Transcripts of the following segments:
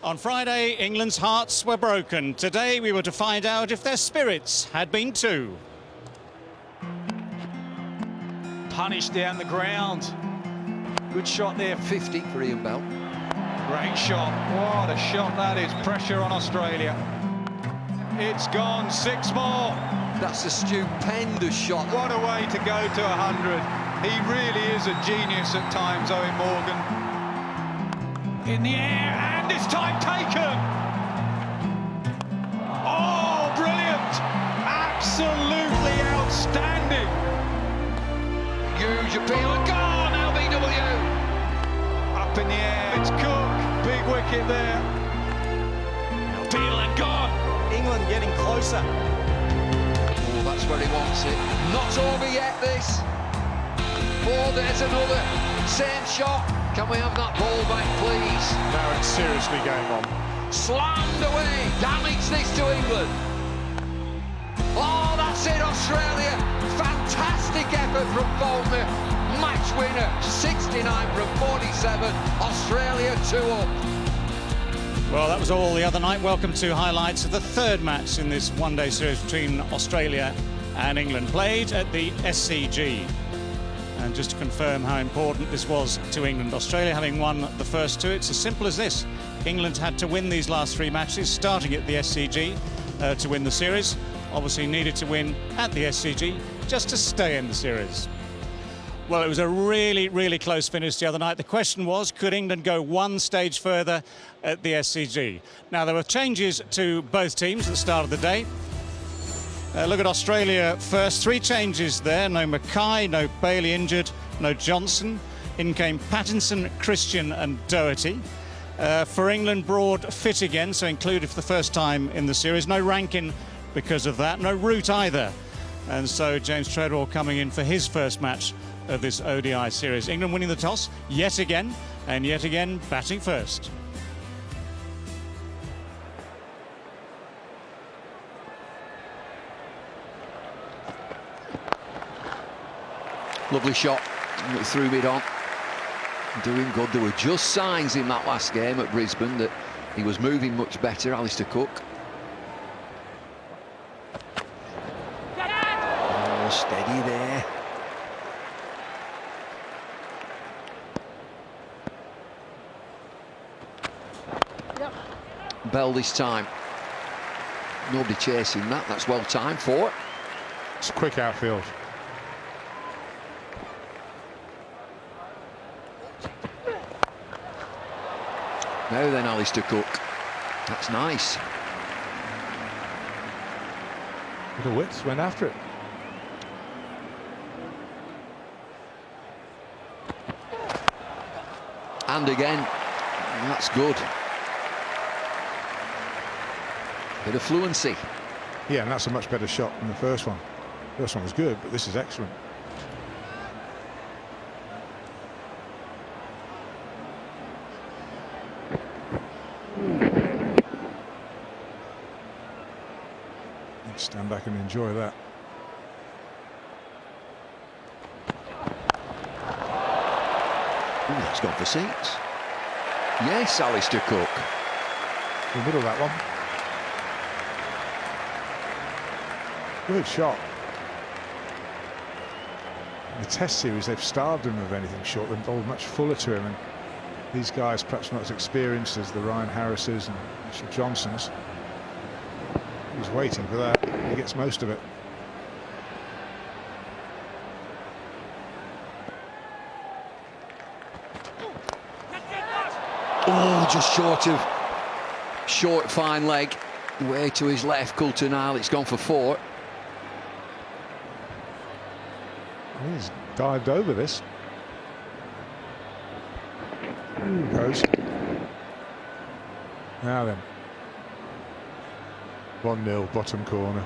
On Friday, England's hearts were broken. Today, we were to find out if their spirits had been too. Punished down the ground. Good shot there. 50 for Ian Bell. Great shot. What a shot that is. Pressure on Australia. It's gone. 6 more. That's a stupendous shot. What a way to go to 100. He really is a genius at times, Owen Morgan. In the air, and this time taken. Oh, brilliant. Absolutely outstanding. Huge appeal. Gone, LBW. Up in the air. It's Cook. Big wicket there. Appeal and gone. England getting closer. Oh, that's where he wants it. Not over yet, this. Oh, there's another. Same shot. Can we have that ball back, please? Now it's seriously going on. Slammed away. Damage this to England. Oh, that's it, Australia. Fantastic effort from Boltner. Match winner. 69 from 47. Australia 2 up. Well, that was all the other night. Welcome to highlights of the third match in this one-day series between Australia and England, played at the SCG. And just to confirm how important this was to England, Australia having won the first two, it's as simple as this. England had to win these last 3 matches, starting at the SCG, to win the series. Obviously needed to win at the SCG just to stay in the series. Well, it was a really, really close finish the other night. The question was, could England go one stage further at the SCG? Now, there were changes to both teams at the start of the day. Look at Australia first. 3 changes there. No Mackay, no Bailey injured, no Johnson. In came Pattinson, Christian and Doherty. For England, Broad fit again, so included for the first time in the series. No Rankin because of that. No Root either. And so James Treadwell coming in for his first match of this ODI series. England winning the toss yet again, and yet again batting first. Lovely shot. Threw mid on. Doing good. There were just signs in that last game at Brisbane that he was moving much better, Alistair Cook. Oh, steady there. Bell this time. Nobody chasing that. That's well timed for it. It's a quick outfield. Now then, Alistair Cook. That's nice. The Wits went after it. And again. That's good. Bit of fluency. Yeah, and that's a much better shot than the first one. The first one was good, but this is excellent. Stand back and enjoy that. Ooh, that's gone for 6. Yes, Alistair Cook. In the middle of that one. Good shot. In the Test series, they've starved him of anything short. They've bowled much fuller to him, and these guys perhaps not as experienced as the Ryan Harrises and Mitchell Johnsons. He's waiting for that. He gets most of it. Oh, just short fine leg. Way to his left, Coulter-Nile. It's gone for 4. He's dived over this. Goes. Now then. 1-0, bottom corner.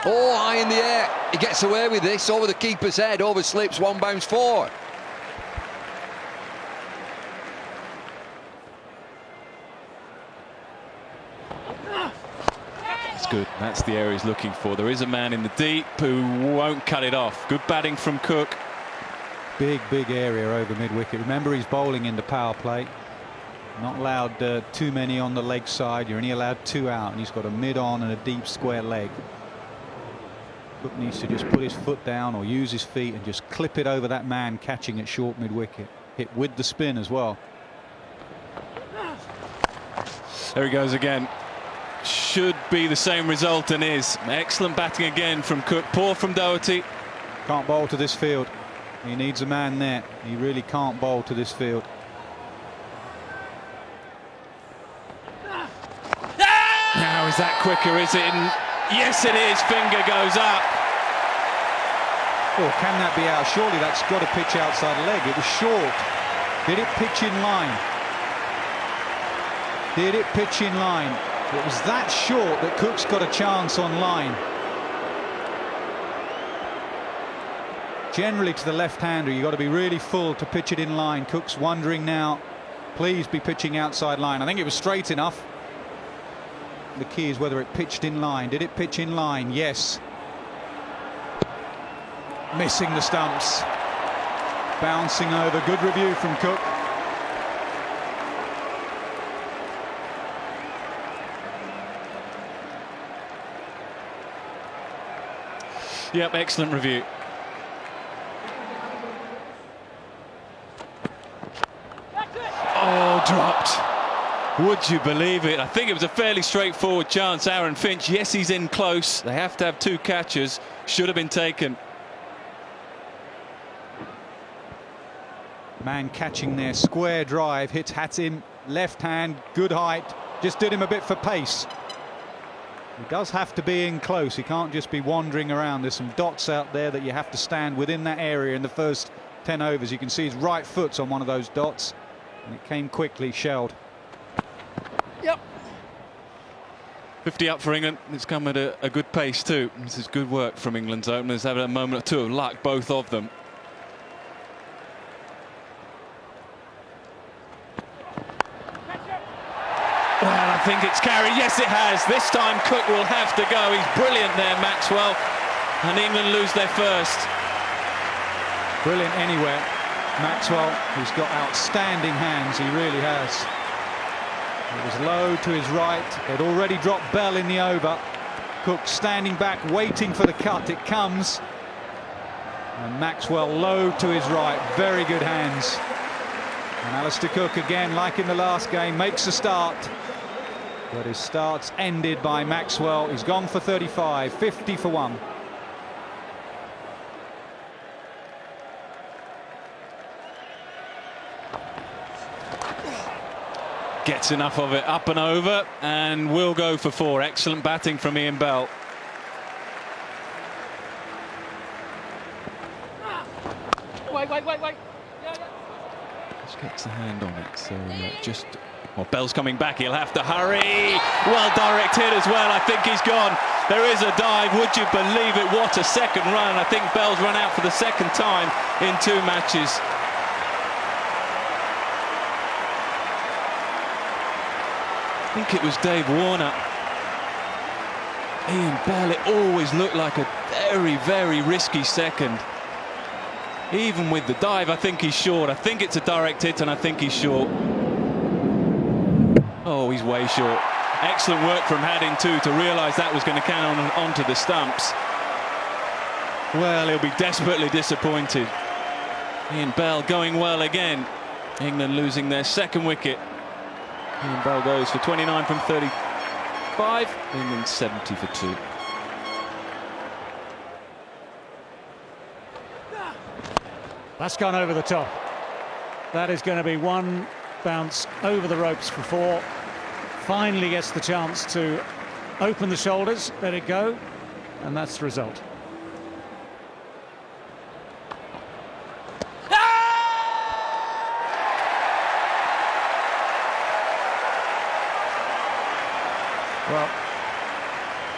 Oh, high in the air. He gets away with this. Over the keeper's head. Over slips. 1 bounce 4. That's good. That's the area he's looking for. There is a man in the deep who won't cut it off. Good batting from Cook. Big area over mid-wicket. Remember, he's bowling in the power play. Not allowed too many on the leg side. You're only allowed 2 out, and he's got a mid-on and a deep square leg. Cook needs to just put his foot down or use his feet and just clip it over that man catching it short mid-wicket. Hit with the spin as well. There he goes again. Should be the same result and is. Excellent batting again from Cook. Poor from Doherty. Can't bowl to this field. He needs a man there. He really can't bowl to this field. Now, is that quicker, is it? Yes, it is. Finger goes up. Oh, can that be out? Surely that's got to pitch outside leg. It was short. Did it pitch in line? Did it pitch in line? It was that short that Cook's got a chance on line. Generally to the left-hander, you've got to be really full to pitch it in line. Cook's wondering now, please be pitching outside line. I think it was straight enough. The key is whether it pitched in line. Did it pitch in line? Yes. Missing the stumps. Bouncing over. Good review from Cook. Yep, excellent review. Oh, dropped. Would you believe it? I think it was a fairly straightforward chance. Aaron Finch, yes, he's in close. They have to have 2 catches. Should have been taken. Man catching there, square drive, hits hat in, left hand, good height. Just did him a bit for pace. He does have to be in close. He can't just be wandering around. There's some dots out there that you have to stand within that area in the first 10 overs. You can see his right foot's on one of those dots, and it came quickly, shelled. Yep. 50 up for England. It's come at a good pace too. This is good work from England's openers. Having a moment or two of luck, both of them. Well, I think it's carried. Yes, it has. This time Cook will have to go. He's brilliant there, Maxwell. And England lose their first. Brilliant anywhere. Maxwell, he's got outstanding hands. He really has. It was low to his right. They'd already dropped Bell in the over. Cook standing back, waiting for the cut. It comes. And Maxwell low to his right. Very good hands. And Alistair Cook, again, like in the last game, makes a start. But his start's ended by Maxwell. He's gone for 35, 50 for 1. Gets enough of it up and over and will go for 4. Excellent batting from Ian Bell. Wait. Just gets a hand on it, so just... Well, Bell's coming back, he'll have to hurry. Well, direct hit as well. I think he's gone. There is a dive, would you believe it? What a second run. I think Bell's run out for the second time in 2 matches. I think it was Dave Warner. Ian Bell, it always looked like a very risky second. Even with the dive, I think he's short. I think it's a direct hit and I think he's short. Oh, he's way short. Excellent work from Haddin too to realise that was going to count onto the stumps. Well, he'll be desperately disappointed. Ian Bell going well again. England losing their 2nd wicket. Ian Bell goes for 29 from 35. England 70 for 2. That's gone over the top. That is going to be 1 bounce over the ropes for 4. Finally gets the chance to open the shoulders, let it go, and that's the result. Well,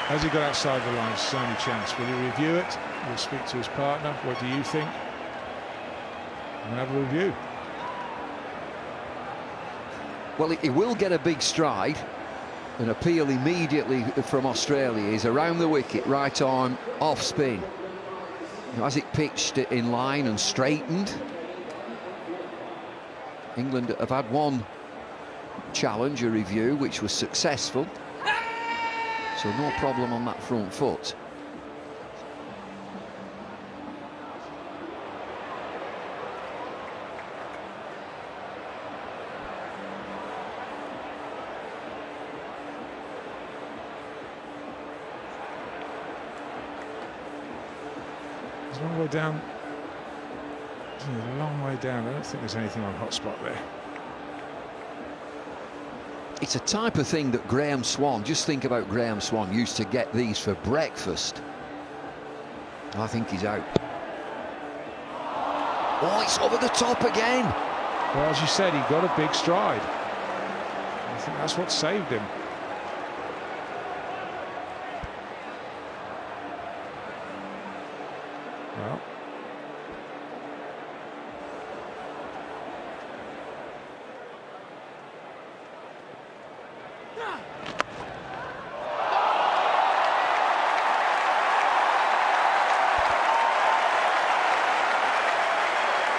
has he got outside the line? It's his only chance. Will he review it? Will speak to his partner. What do you think? And have a review. Well, he will get a big stride. an appeal immediately from Australia is around the wicket, right arm, off spin. As it pitched in line and straightened. England have had one challenge, a review, which was successful. So no problem on that front foot. It's a long way down. It's a long way down. I don't think there's anything on hot spot there. It's a type of thing that Graham Swan, just think about Graham Swan, used to get these for breakfast. I think he's out. Oh, it's over the top again. Well, as you said, he got a big stride. I think that's what saved him.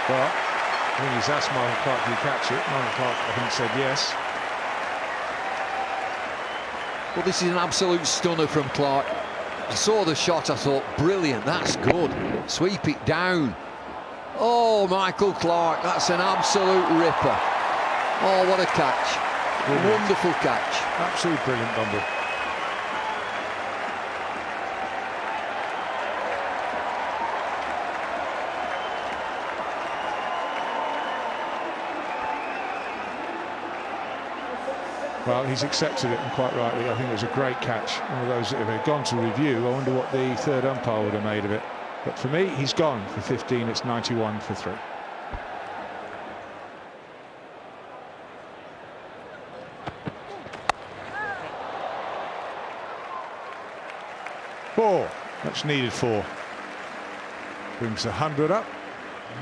Well, I think he's asked Martin Clark, do you catch it? Martin Clark, I think, said yes. Well, this is an absolute stunner from Clark. I saw the shot, I thought, brilliant, that's good. Sweep it down. Oh, Michael Clark, that's an absolute ripper. Oh, what a catch. Brilliant. Wonderful catch. Absolutely brilliant, Bumble. Well, he's accepted it, and quite rightly. I think it was a great catch. One of those that if it had gone to review, I wonder what the third umpire would have made of it. But for me, he's gone for 15. It's 91 for 3. Four. Much needed 4. Brings 100 up.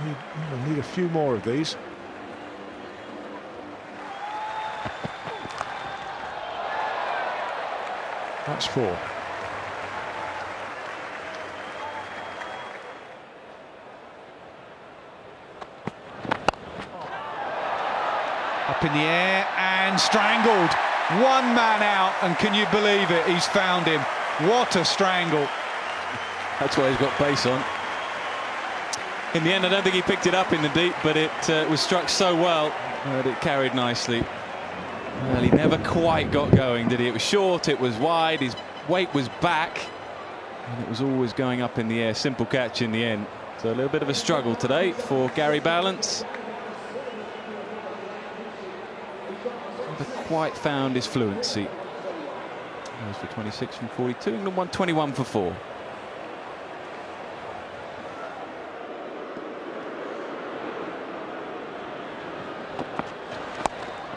We'll need a few more of these. That's 4. Up in the air and strangled. One man out, and can you believe it? He's found him. What a strangle. That's why he's got pace on. In the end, I don't think he picked it up in the deep, but it was struck so well that it carried nicely. Well, he never quite got going, did he? It was short, it was wide, his weight was back, and it was always going up in the air. Simple catch in the end. So a little bit of a struggle today for Gary Balance. Never quite found his fluency. That was for 26 from 42, and 121 for 4.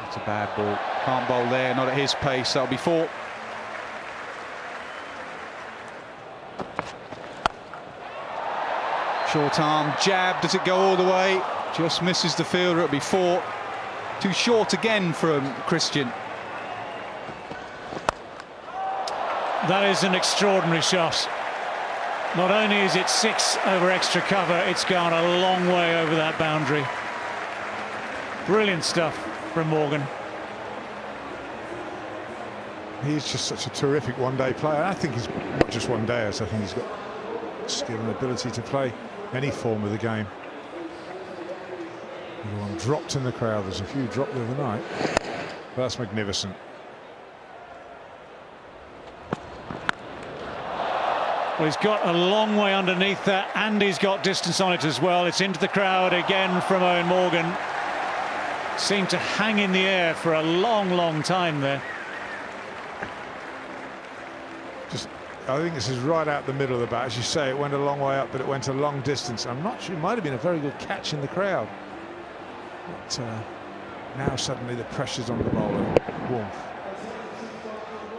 It's a bad ball. Can't bowl there, not at his pace. That'll be 4. Short arm jab. Does it go all the way? Just misses the fielder. It'll be 4. Too short again from Christian. That is an extraordinary shot. Not only is it 6 over extra cover, it's gone a long way over that boundary. Brilliant stuff from Morgan. He's just such a terrific one-day player. I think he's not just one-dayers. I think he's got skill and ability to play any form of the game. One dropped in the crowd. There's a few dropped the other night. But that's magnificent. Well, he's got a long way underneath that, and he's got distance on it as well. It's into the crowd again from Eoin Morgan. Seemed to hang in the air for a long, long time there. I think this is right out the middle of the bat. As you say, it went a long way up, but it went a long distance. I'm not sure. It might have been a very good catch in the crowd. But now suddenly the pressure's on the bowler. Warmth.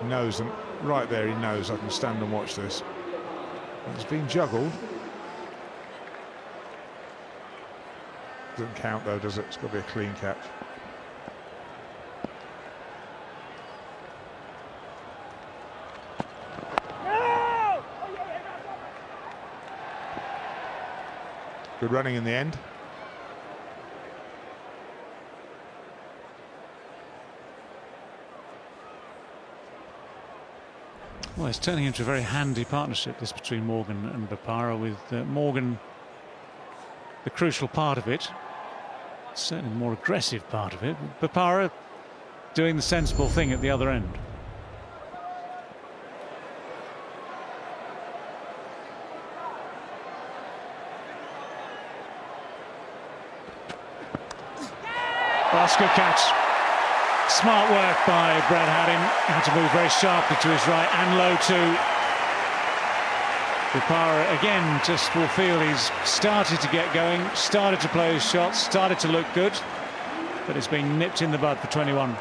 He knows them. Right there, he knows I can stand and watch this. It's been juggled. Doesn't count though, does it? It's got to be a clean catch. Good running in the end. Well, it's turning into a very handy partnership, this between Morgan and Bopara, with Morgan the crucial part of it, certainly the more aggressive part of it. Bopara doing the sensible thing at the other end. That's a good catch. Smart work by Brad Haddin. Had to move very sharply to his right and low too. Bopara again just will feel he's started to get going, started to play his shots, started to look good, but it's been nipped in the bud for 21.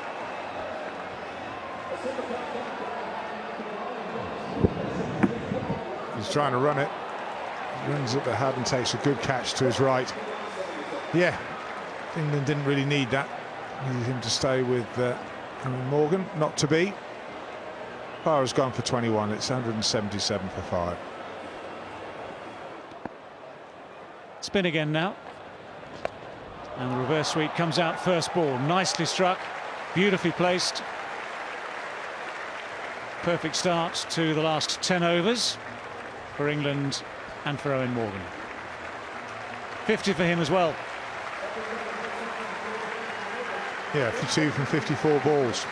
He's trying to run it. Runs at the head and takes a good catch to his right. Yeah, England didn't really need that. Needed him to stay with Morgan, not to be. Bopara's gone for 21. It's 177 for 5. Spin again now. And the reverse sweep comes out first ball. Nicely struck, beautifully placed. Perfect start to the last 10 overs for England and for Eoin Morgan. 50 for him as well. Yeah, 52 from 54 balls.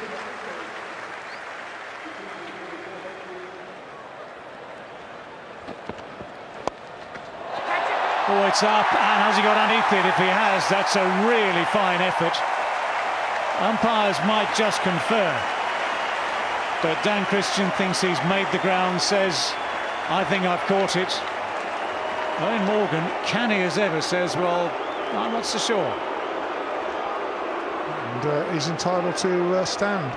Oh, it's up, and has he got underneath it? If he has, that's a really fine effort. Umpires might just confer, but Dan Christian thinks he's made the ground, says, I think I've caught it. Eoin Morgan, canny as ever, says, well, I'm not so sure. And he's entitled to stand.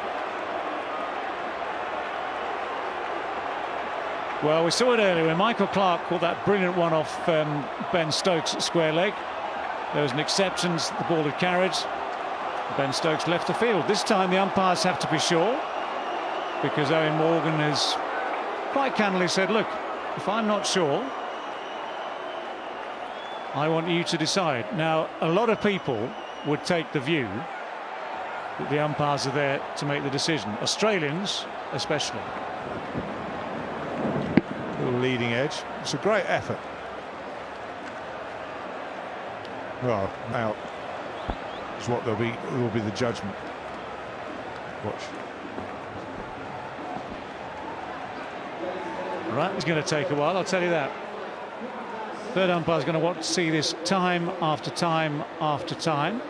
Well, we saw it earlier when Michael Clark caught that brilliant one off Ben Stokes at square leg. There was an acceptance the ball had carried. Ben Stokes left the field. This time the umpires have to be sure, because Eoin Morgan has quite candidly said, look, if I'm not sure, I want you to decide. Now, a lot of people would take the view that the umpires are there to make the decision. Australians especially. Little leading edge. It's a great effort. Well, out is what will be the judgment. Watch. Right, it's going to take a while, I'll tell you that. Third umpire's going to want to see this time after time after time.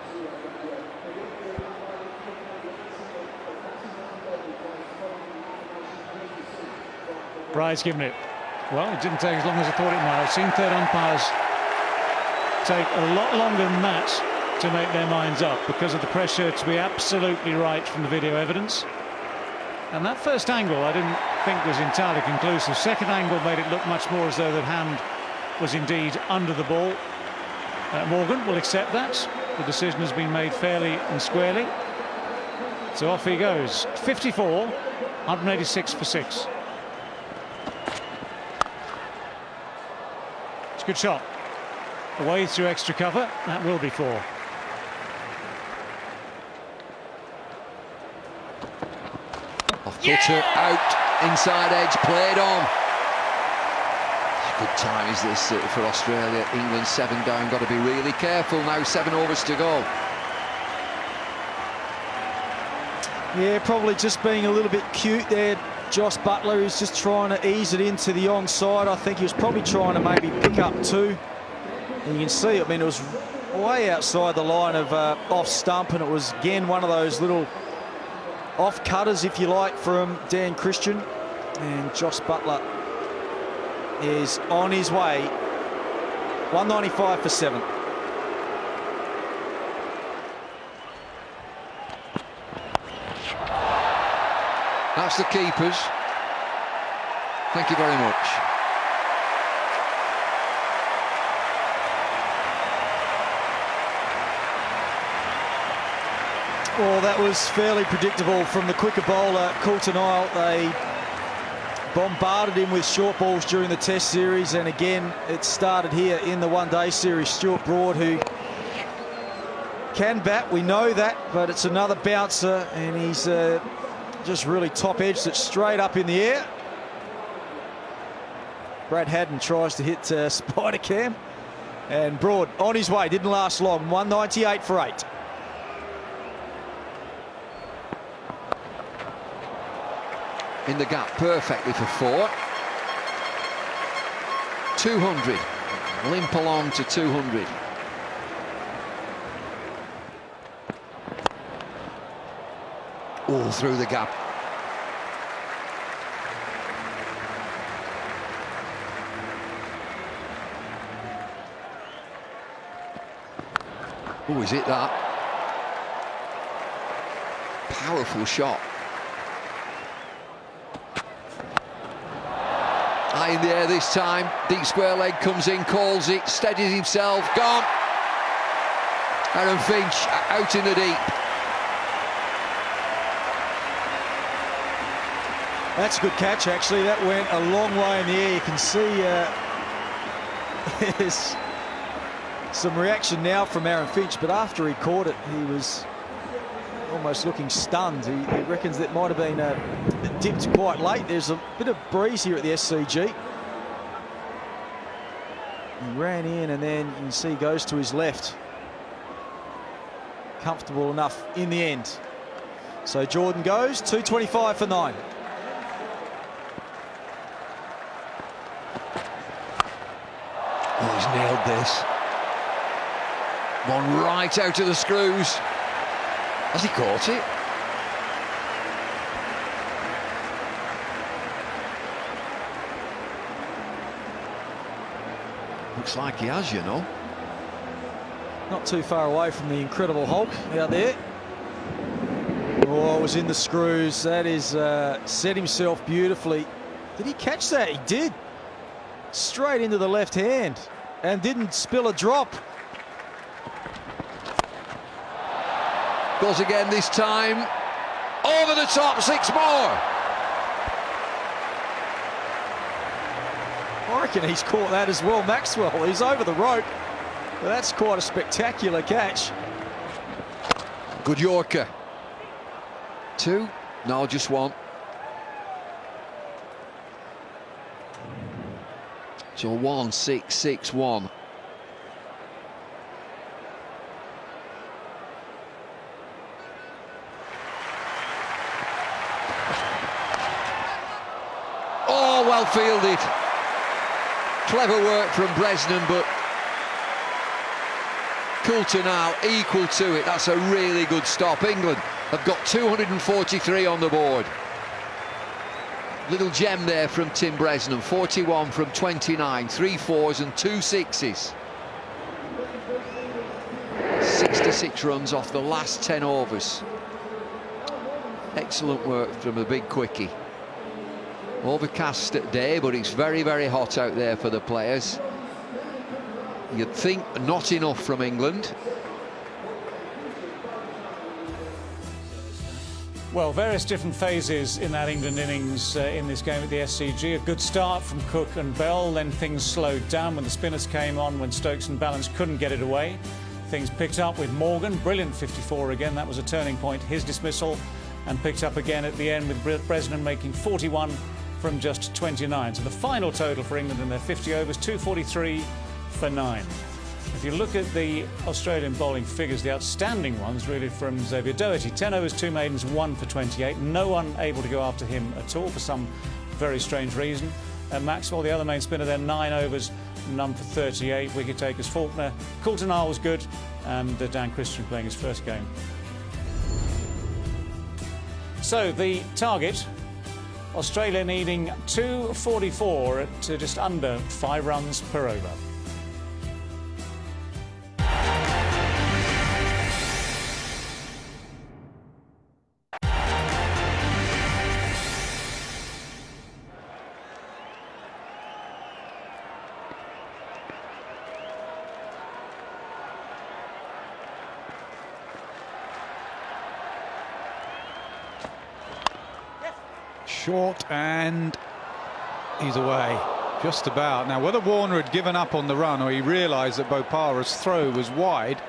Bryde's given it. Well, it didn't take as long as I thought it might. I've seen third umpires take a lot longer than that to make their minds up because of the pressure to be absolutely right from the video evidence. And that first angle I didn't think was entirely conclusive. Second angle made it look much more as though the hand was indeed under the ball. Morgan will accept that. The decision has been made fairly and squarely. So off he goes. 54, 186 for 6. It's a good shot. Away through extra cover. That will be 4. Off cutter, out, inside edge, played on. Good time is this for Australia. England 7 down, got to be really careful now, 7 overs to go. Yeah, probably just being a little bit cute there. Josh Buttler is just trying to ease it into the onside. I think he was probably trying to maybe pick up 2. And you can see, I mean, it was way outside the line of off stump, and it was again one of those little off cutters, if you like, from Dan Christian. And Josh Buttler is on his way. 195 for 7. That's the keepers. Thank you very much. Well, that was fairly predictable from the quicker bowler, Coulter-Nile. They bombarded him with short balls during the Test series, and again it started here in the one-day series. Stuart Broad, who can bat, we know that, but it's another bouncer, and he's just really top-edged it straight up in the air. Brad Haddon tries to hit Spider Cam, and Broad on his way, didn't last long, 198 for 8. In the gap perfectly for 4. 200. Limp along to 200. All through the gap. Oh, is it that? Powerful shot. High in the air this time. Deep square leg comes in, calls it, steadies himself, gone. Aaron Finch out in the deep. That's a good catch, actually. That went a long way in the air. You can see there's some reaction now from Aaron Finch, but after he caught it, he was almost looking stunned. He reckons that might have been dipped quite late. There's a bit of breeze here at the SCG. He ran in, and then you can see he goes to his left. Comfortable enough in the end. So Jordan goes 225 for 9. Oh, he's nailed this. One right out of the screws. Has he caught it? Looks like he has, you know. Not too far away from the Incredible Hulk out there. Oh, it was in the screws. That is set himself beautifully. Did he catch that? He did. Straight into the left hand and didn't spill a drop. Goes again this time. Over the top, 6 more. I reckon he's caught that as well, Maxwell. He's over the rope. Well, that's quite a spectacular catch. Good Yorker. 2? No, just 1. So 1, 6, 6, 1. Oh, well fielded. Clever work from Bresnan, but Coulter now equal to it. That's a really good stop. England have got 243 on the board. Little gem there from Tim Bresnan, 41 from 29, 3 4s and 2 6s. 66 runs off the last 10 overs. Excellent work from the big quickie. Overcast day, but it's very, very hot out there for the players. You'd think not enough from England. Well, various different phases in that England innings in this game at the SCG. A good start from Cook and Bell, then things slowed down when the spinners came on, when Stokes and Ballance couldn't get it away. Things picked up with Morgan, brilliant 54 again, that was a turning point, his dismissal, and picked up again at the end with Bresnan making 41 from just 29. So the final total for England in their 50 overs, 243 for 9. If you look at the Australian bowling figures, the outstanding ones really from Xavier Doherty. 10 overs, 2 maidens, 1 for 28. No one able to go after him at all for some very strange reason. Maxwell, the other main spinner there, 9 overs, none for 38. Wicket takers Faulkner. Coulter was good, and Dan Christian playing his first game. So the target, Australia needing 244 at just under 5 runs per over. Short and He's away, just about. Now, whether Warner had given up on the run or he realised that Bopara's throw was wide,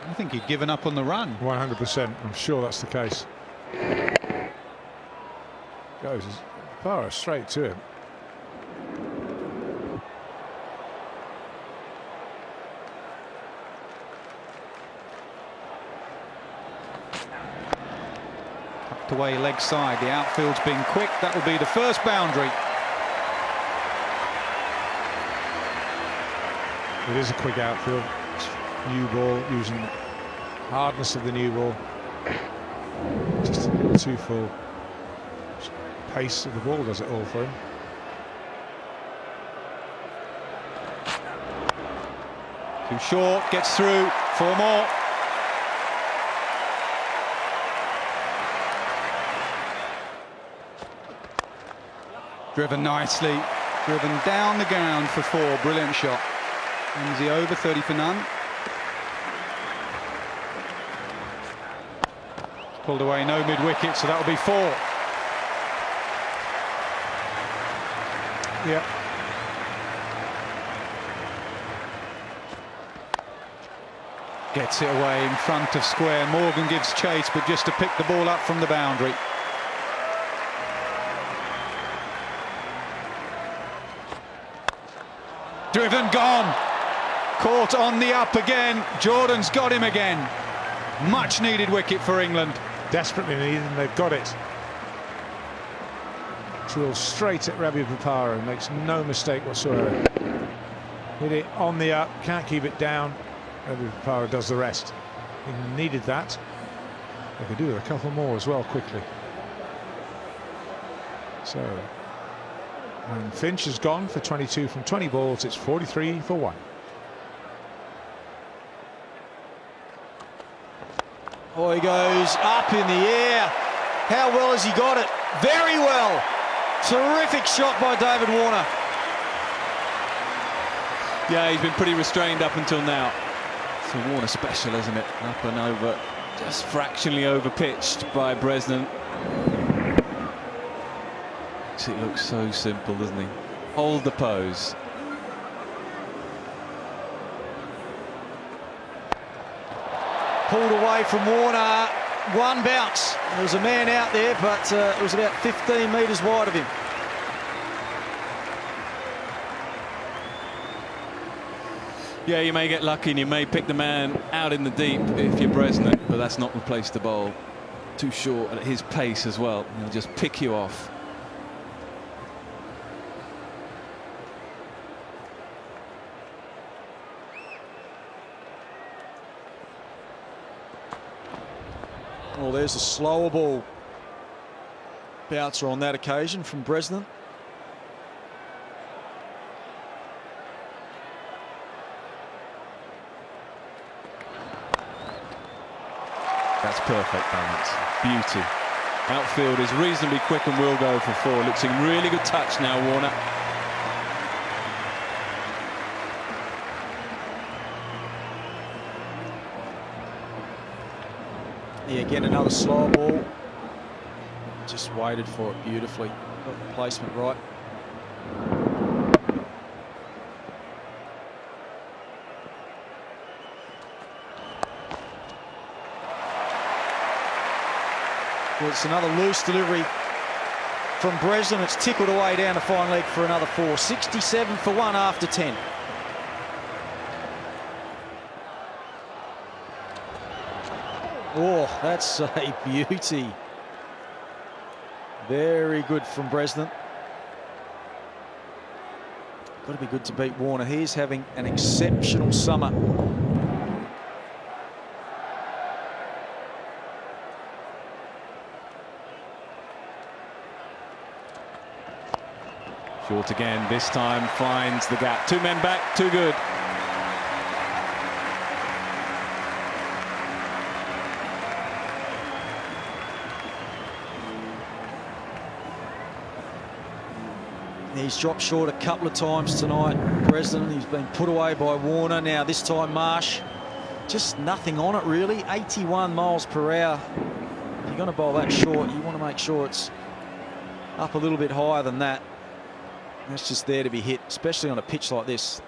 I think he'd given up on the run. 100%, I'm sure that's the case. Goes Bopara straight to him. Tucked away leg side, the outfield's been quick. That will be the first boundary. It is a quick outfield. New ball, using the hardness of the new ball. Just a little too full. Pace of the ball does it all for him. Too short, gets through, 4 more. Driven nicely, driven down the ground for 4, brilliant shot. And is he over 30 for none? Pulled away, no mid-wicket, so that'll be 4. Yeah. Gets it away in front of square. Morgan gives chase, but just to pick the ball up from the boundary. Driven, gone. Caught on the up again. Jordan's got him again. Much needed wicket for England. Desperately needed, and they've got it. Drills straight at Ravi Bopara, makes no mistake whatsoever. Hit it on the up, can't keep it down. Ravi Bopara does the rest. He needed that. They could do with a couple more as well quickly. So, and Finch has gone for 22 from 20 balls. It's 43 for 1. Oh, he goes up in the air. How well has he got it? Very well. Terrific shot by David Warner. Yeah, he's been pretty restrained up until now. It's a Warner special, isn't it? Up and over, just fractionally over-pitched by Bresnan. It looks so simple, doesn't he? Hold the pose. Pulled away from Warner. 1 bounce. There was a man out there, but it was about 15 metres wide of him. Yeah, you may get lucky and you may pick the man out in the deep if you're Bresnan, but that's not replaced the bowl. Too short at his pace as well. He'll just pick you off. Well, there's a slower ball bouncer on that occasion from Bresnan. That's perfect balance. Beauty. Outfield is reasonably quick and will go for 4. Looks in really good touch now, Warner. Yeah, again, another slow ball. Just waited for it beautifully. Got the placement right. Well, it's another loose delivery from Bresnan. It's tickled away down the fine leg for another 4. 67 for 1 after 10. Oh, that's a beauty. Very good from Bresnan. Got to be good to beat Warner. He's having an exceptional summer. Short again, this time finds the gap. 2 men back, too good. He's dropped short a couple of times tonight, Bresnan. He's been put away by Warner. Now this time Marsh, just nothing on it really. 81 miles per hour. If you're going to bowl that short, you want to make sure it's up a little bit higher than that. That's just there to be hit, especially on a pitch like this.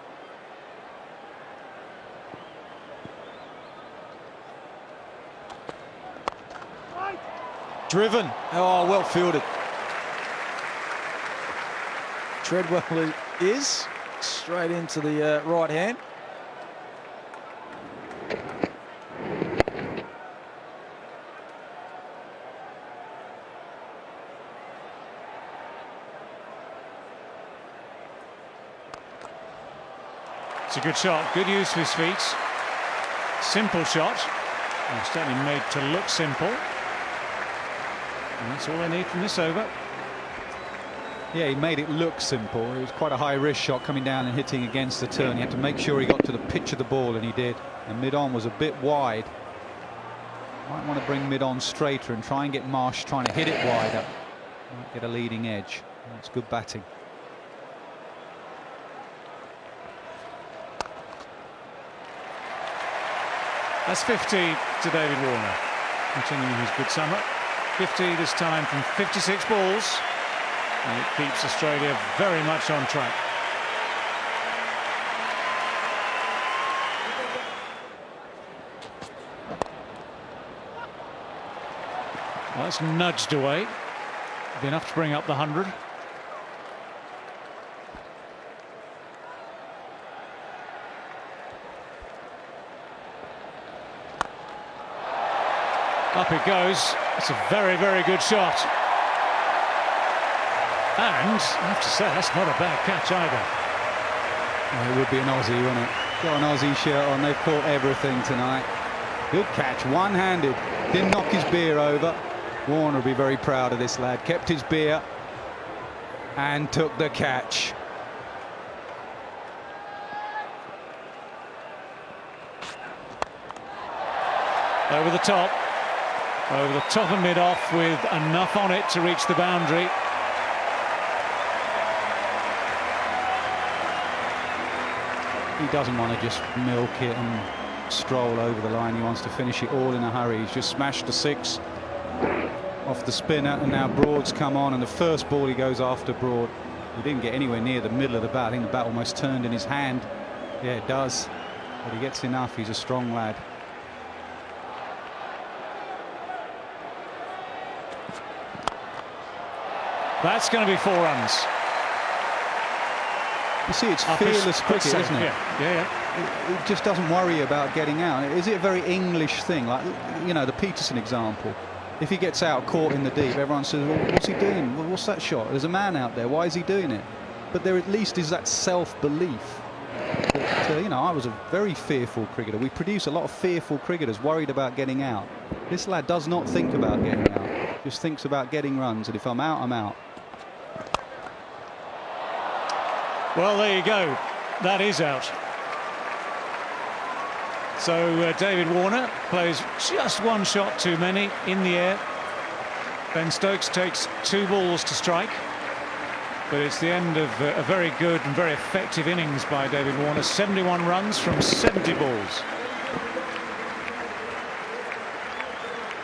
Driven. Oh, well fielded. Treadwell is straight into the right hand. It's a good shot, good use of his feet. Simple shot. And certainly made to look simple. And that's all they need from this over. Yeah, he made it look simple. It was quite a high-risk shot coming down and hitting against the turn. He had to make sure he got to the pitch of the ball, and he did. And mid-on was a bit wide. Might want to bring mid-on straighter and try and get Marsh trying to hit it wider. Might get a leading edge. That's good batting. That's 50 to David Warner, continuing his good summer. 50 this time from 56 balls, and it keeps Australia very much on track. Well, that's nudged away. Be enough to bring up the 100. Up it goes. It's a very, very good shot. And I have to say, that's not a bad catch either. Well, it would be an Aussie, wouldn't it? Got an Aussie shirt on. They've caught everything tonight. Good catch, one-handed. Didn't knock his beer over. Warner will be very proud of this lad. Kept his beer and took the catch. Over the top. Over the top and mid-off with enough on it to reach the boundary. He doesn't want to just milk it and stroll over the line. He wants to finish it all in a hurry. He's just smashed the 6 off the spinner, and now Broad's come on, and the first ball he goes after Broad. He didn't get anywhere near the middle of the bat. I think the bat almost turned in his hand. Yeah, it does. But he gets enough. He's a strong lad. That's going to be 4 runs. You see, it's fearless cricket, isn't it? Yeah. It just doesn't worry about getting out. Is it a very English thing? Like, you know, the Peterson example. If he gets out caught in the deep, everyone says, well, what's he doing? Well, what's that shot? There's a man out there. Why is he doing it? But there at least is that self-belief. You know, I was a very fearful cricketer. We produce a lot of fearful cricketers worried about getting out. This lad does not think about getting out. Just thinks about getting runs. And if I'm out, I'm out. Well, there you go. That is out. So David Warner plays just 1 shot too many in the air. Ben Stokes takes 2 balls to strike. But it's the end of a very good and very effective innings by David Warner. 71 runs from 70 balls.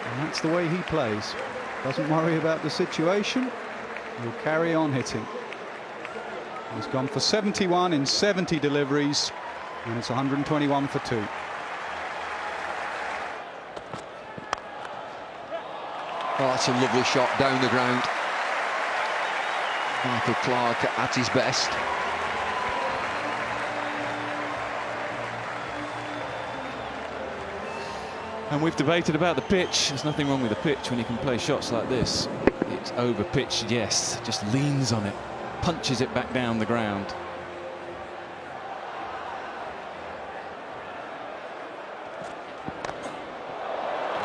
And that's the way he plays. Doesn't worry about the situation. He'll carry on hitting. He's gone for 71 in 70 deliveries, and it's 121 for 2. Oh, that's a lovely shot down the ground. Michael Clarke at his best. And we've debated about the pitch. There's nothing wrong with the pitch when you can play shots like this. It's over pitched, yes, just leans on it, punches it back down the ground.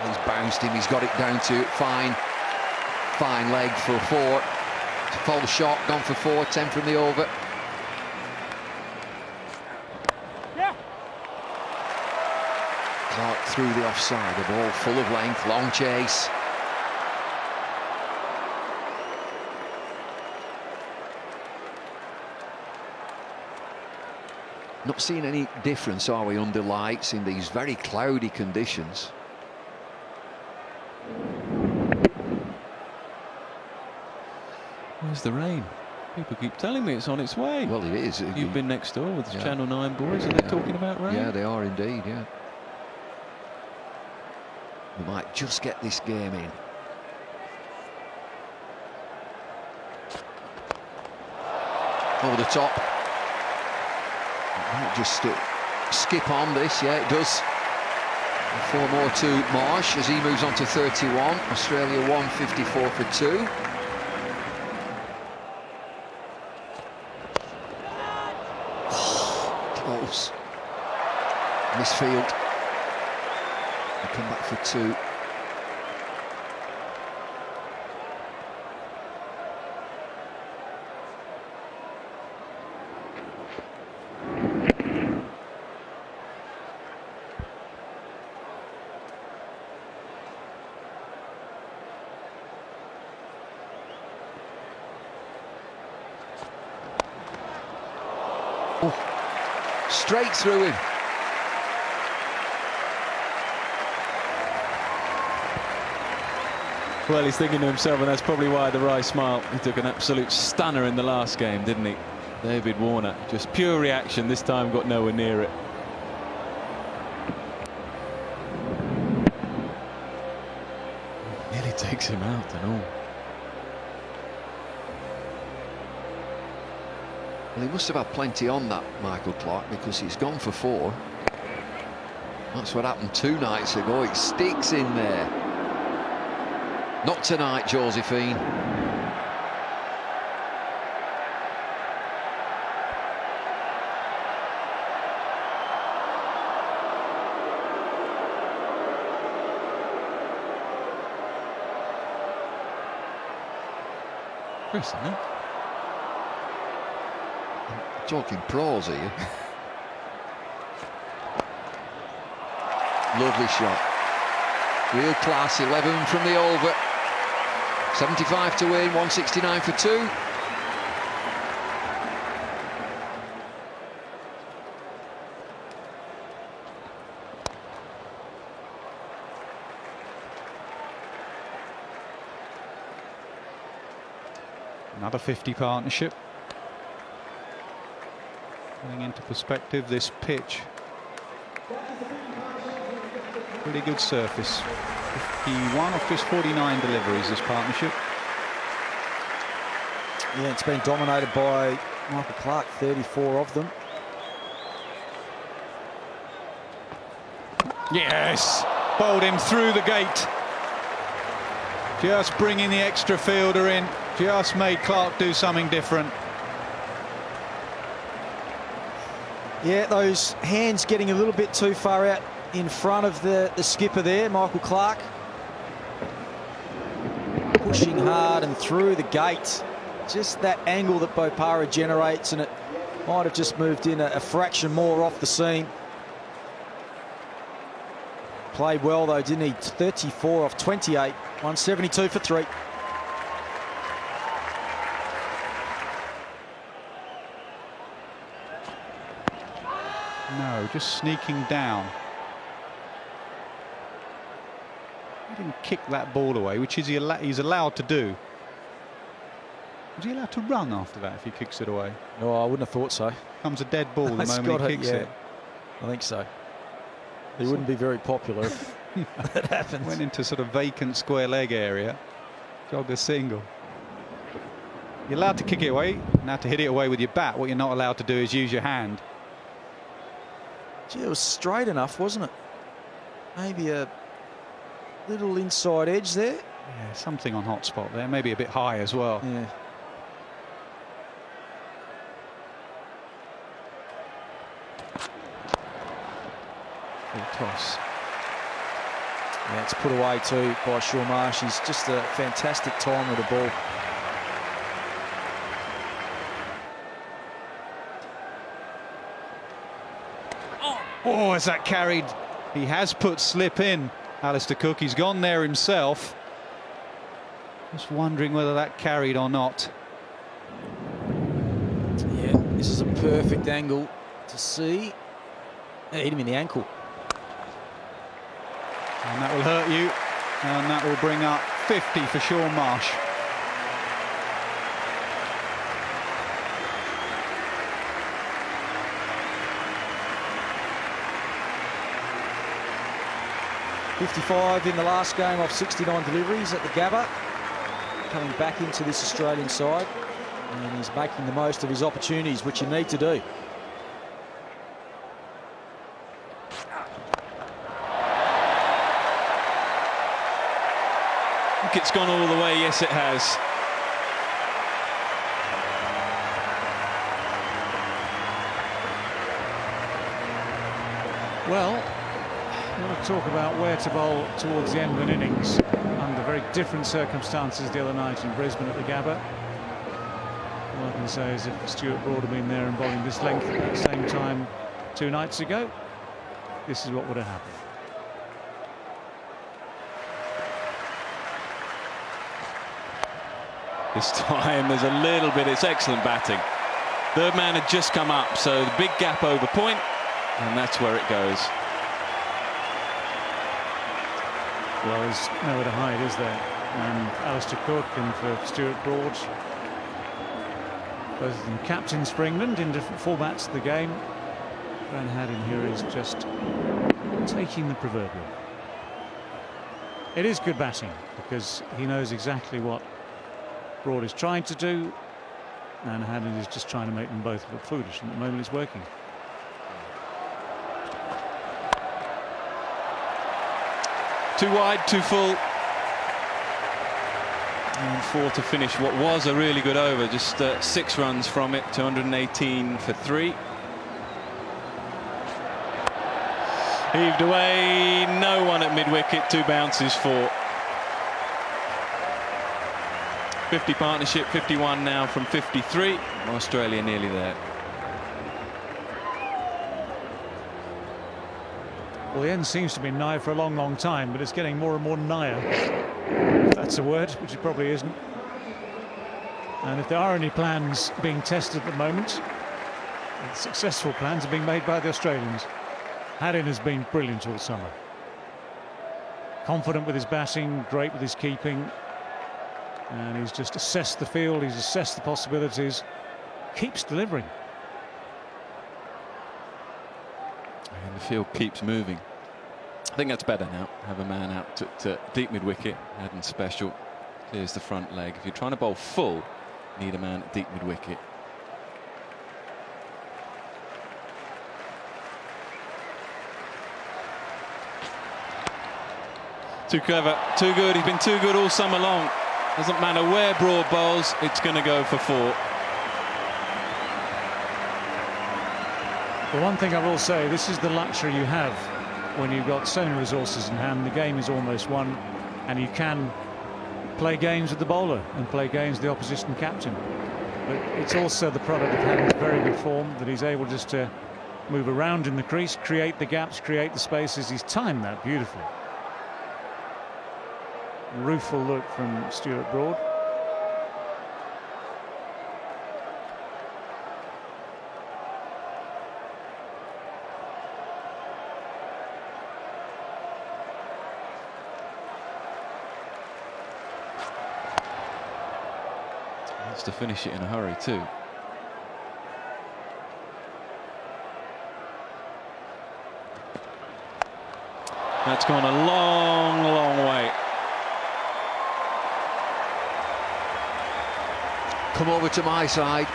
He's bounced him, he's got it down to fine leg for 4. Full shot, gone for 4, 10 from the over. Clarke through the offside, the ball full of length, long chase. Not seeing any difference, are we, under lights in these very cloudy conditions? Where's the rain? People keep telling me it's on its way. Well, it is. You've been next door with the Yeah. Channel 9 boys. Are they talking about rain? Yeah, they are indeed, yeah. We might just get this game in. Over the top. It might just skip on this, yeah, it does. 4 more to Marsh as he moves on to 31. Australia 154 for 2. Close. Misfield. They come back for 2. Straight through him. Well, he's thinking to himself, and that's probably why the wry smile. He took an absolute stunner in the last game, didn't he? David Warner, just pure reaction. This time got nowhere near it. Nearly takes him out and all. Well, he must have had plenty on that, Michael Clark, because he's gone for 4. That's what happened 2 nights ago. It sticks in there. Not tonight, Josephine. Chris, isn't it? Talking pros here. Lovely shot. Real class, 11 from the over. 75 to win, 169 for 2. Another 50 partnership. Putting into perspective this pitch. Pretty good surface. 51 of just 49 deliveries, this partnership. Yeah, it's been dominated by Michael Clark, 34 of them. Yes! Bowled him through the gate. Just bringing the extra fielder in. Just made Clark do something different. Yeah, those hands getting a little bit too far out in front of the skipper there, Michael Clark. Pushing hard and through the gate. Just that angle that Bopara generates, and it might have just moved in a fraction more off the seam. Played well though, didn't he? 34 off 28, 172 for 3. No, just sneaking down. He didn't kick that ball away, which is he's allowed to do. Was he allowed to run after that if he kicks it away? No, I wouldn't have thought so. Comes a dead ball the moment he kicks it. I think so. He wouldn't be very popular if that happens. Went into sort of vacant square leg area. Jogged a single. You're allowed to kick it away. Now to hit it away with your bat, what you're not allowed to do is use your hand. Gee, it was straight enough, wasn't it? Maybe a little inside edge there. Yeah, something on hot spot there. Maybe a bit high as well. Yeah. Full toss. Yeah, it's put away too by Shaw Marsh. He's just a fantastic time with the ball. Oh, has that carried? He has put slip in, Alistair Cook. He's gone there himself. Just wondering whether that carried or not. Yeah, this is a perfect angle to see. Yeah, hit him in the ankle. And that will hurt you. And that will bring up 50 for Shaw Marsh. 55 in the last game off 69 deliveries at the Gabba. Coming back into this Australian side. And he's making the most of his opportunities, which you need to do. I think it's gone all the way. Yes, it has. Well, I want to talk about where to bowl towards the end of an innings under very different circumstances the other night in Brisbane at the Gabba. All I can say is if Stuart Broad had been there and bowling this length at the same time 2 nights ago, this is what would have happened. This time there's a little bit, it's excellent batting. Third man had just come up, so the big gap over point, and that's where it goes. Well, there's nowhere to hide, is there? And Alistair Cook and for Stuart Broad, both of them captains for England in different formats of the game. Brad Haddin here is just taking the proverbial. It is good batting because he knows exactly what Broad is trying to do, and Haddin is just trying to make them both look foolish, and at the moment it's working. Too wide, too full. And 4 to finish what was a really good over. Just 6 runs from it, 218 for 3. Heaved away, no one at mid-wicket, 2 bounces, 4. 50 partnership, 51 now from 53. Australia nearly there. Well, the end seems to be nigh for a long, long time, but it's getting more and more nigher, if that's a word, which it probably isn't. And if there are any plans being tested at the moment, successful plans are being made by the Australians. Haddin has been brilliant all summer. Confident with his batting, great with his keeping. And he's just assessed the field, he's assessed the possibilities, keeps delivering. And the field keeps moving. I think that's better now. Have a man out to deep mid-wicket, Haddin special. Clears the front leg. If you're trying to bowl full, you need a man at deep mid-wicket. Too clever, too good. He's been too good all summer long. Doesn't matter where Broad bowls, it's going to go for 4. The one thing I will say, this is the luxury you have when you've got so many resources in hand. The game is almost won, and you can play games with the bowler and play games with the opposition captain. But it's also the product of having very good form, that he's able just to move around in the crease, create the gaps, create the spaces. He's timed that beautifully. Rueful look from Stuart Broad. Wants to finish it in a hurry too. That's gone a long, long way. Come over to my side.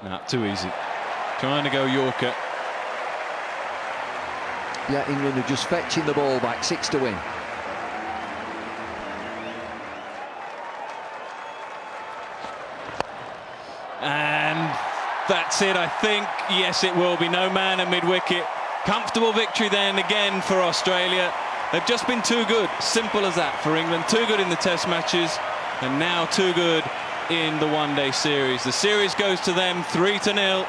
Nah, too easy. Trying to go Yorker. Yeah, England are just fetching the ball back, 6 to win. And that's it, I think. Yes, it will be. No man at mid-wicket. Comfortable victory then again for Australia. They've just been too good. Simple as that for England. Too good in the test matches, and now too good in the one-day series. The series goes to them 3-0.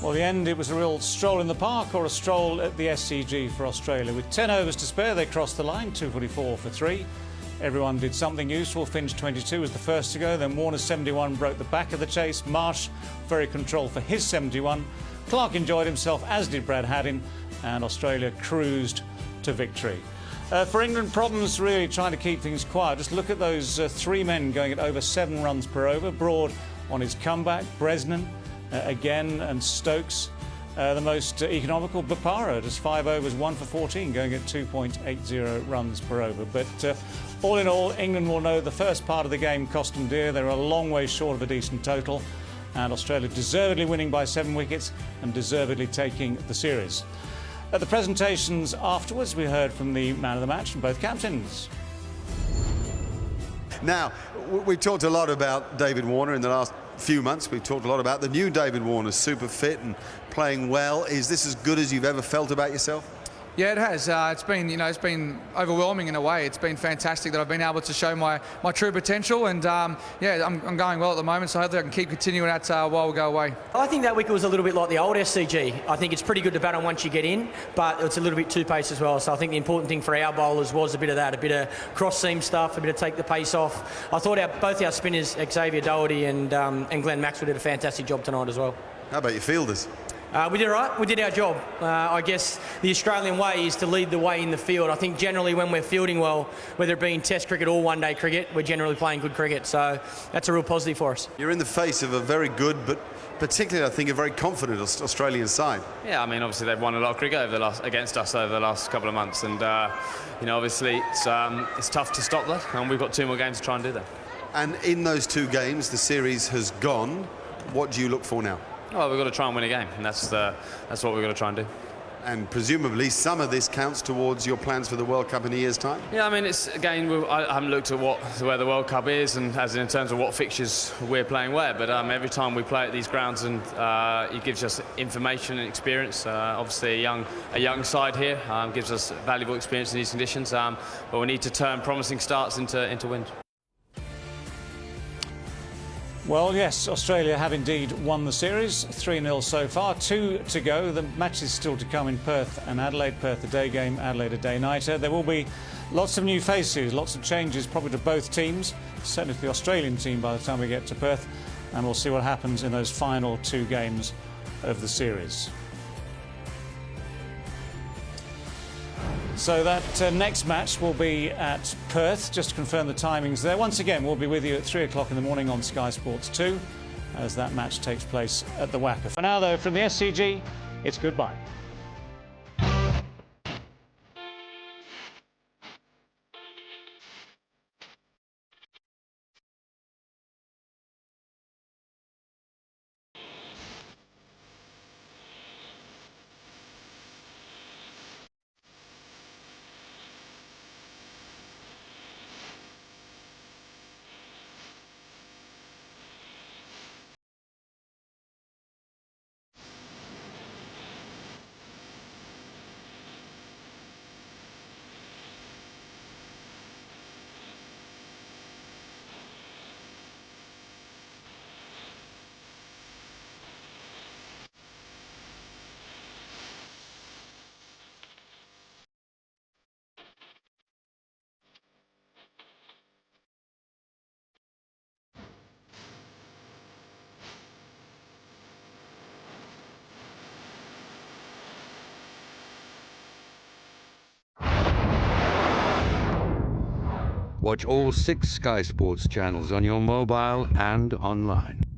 Well, the end, it was a real stroll in the park or a stroll at the SCG for Australia. With 10 overs to spare, they crossed the line, 244 for 3. Everyone did something useful. Finch 22 was the first to go. Then Warner 71 broke the back of the chase. Marsh very controlled for his 71. Clark enjoyed himself, as did Brad Haddin, and Australia cruised to victory. For England, problems really trying to keep things quiet. Just look at those three men going at over 7 runs per over. Broad on his comeback, Bresnan again, and Stokes the most economical. Bopara just 5 overs, 1 for 14, going at 2.80 runs per over. But all in all, England will know the first part of the game cost them dear. They're a long way short of a decent total, and Australia deservedly winning by 7 wickets and deservedly taking the series. At the presentations afterwards, we heard from the man of the match and both captains. Now, we've talked a lot about David Warner in the last few months. We've talked a lot about the new David Warner, super fit and playing well. Is this as good as you've ever felt about yourself? Yeah, it has. It's been, it's been overwhelming in a way. It's been fantastic that I've been able to show my true potential, and yeah, I'm going well at the moment. So hopefully I can keep continuing that while we go away. I think that wicket was a little bit like the old SCG. I think it's pretty good to bat on once you get in, but it's a little bit too pace as well. So I think the important thing for our bowlers was a bit of that, a bit of cross seam stuff, a bit of take the pace off. I thought both our spinners, Xavier Doherty and Glenn Maxwell, did a fantastic job tonight as well. How about your fielders? We did all right. We did our job. I guess the Australian way is to lead the way in the field. I think generally when we're fielding well, whether it be in Test cricket or one-day cricket, we're generally playing good cricket. So that's a real positive for us. You're in the face of a very good, but particularly I think a very confident Australian side. Yeah, I mean obviously they've won a lot of cricket against us over the last couple of months, and obviously it's tough to stop that, and we've got 2 more games to try and do that. And in those 2 games, the series has gone. What do you look for now? Well, we've got to try and win a game, and that's what we've got to try and do. And presumably some of this counts towards your plans for the World Cup in a year's time? Yeah, I mean, it's again, I haven't looked at where the World Cup is, and as in terms of what fixtures we're playing where, but every time we play at these grounds, and it gives us information and experience. Obviously a young side here gives us valuable experience in these conditions, but we need to turn promising starts into wins. Well, yes, Australia have indeed won the series, 3-0 so far, 2 to go. The match is still to come in Perth and Adelaide. Perth a day game, Adelaide a day-nighter. There will be lots of new faces, lots of changes probably to both teams, certainly to the Australian team by the time we get to Perth, and we'll see what happens in those final 2 games of the series. So that next match will be at Perth. Just to confirm the timings there. Once again, we'll be with you at 3 o'clock in the morning on Sky Sports 2 as that match takes place at the WACA. For now, though, from the SCG, it's goodbye. Watch all 6 Sky Sports channels on your mobile and online.